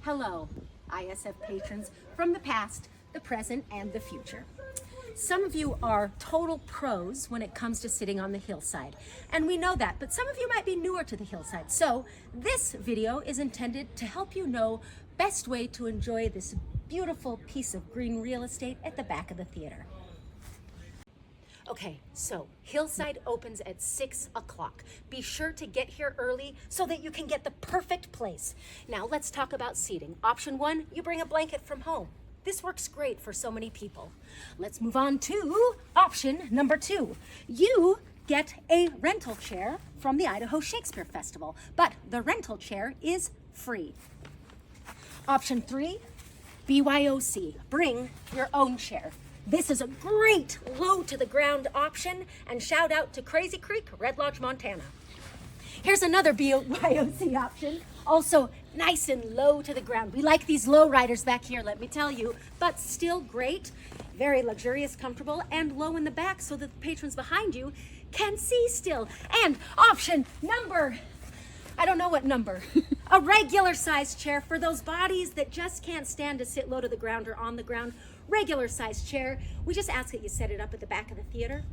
Hello, ISF patrons from the past, the present, and the future. Some of you are total pros when it comes to sitting on the hillside, and we know that, but some of you might be newer to the hillside. So this video is intended to help you know best way to enjoy this beautiful piece of green real estate at the back of the theater. Okay, so Hillside opens at 6 o'clock. Be sure to get here early so that you can get the perfect place. Now let's talk about seating. Option 1, you bring a blanket from home. This works great for so many people. Let's move on to option number 2. You get a rental chair from the Idaho Shakespeare Festival, but the rental chair is free. Option 3, BYOC, bring your own chair. This is a great low to the ground option, and shout out to Crazy Creek, Red Lodge, Montana. Here's another BYOC option, also nice and low to the ground. We like these low riders back here, let me tell you, but still great, very luxurious, comfortable, and low in the back so that the patrons behind you can see still. And option number, I don't know what number, a regular size chair for those bodies that just can't stand to sit low to the ground or on the ground. Regular size chair. We just ask that you set it up at the back of the theater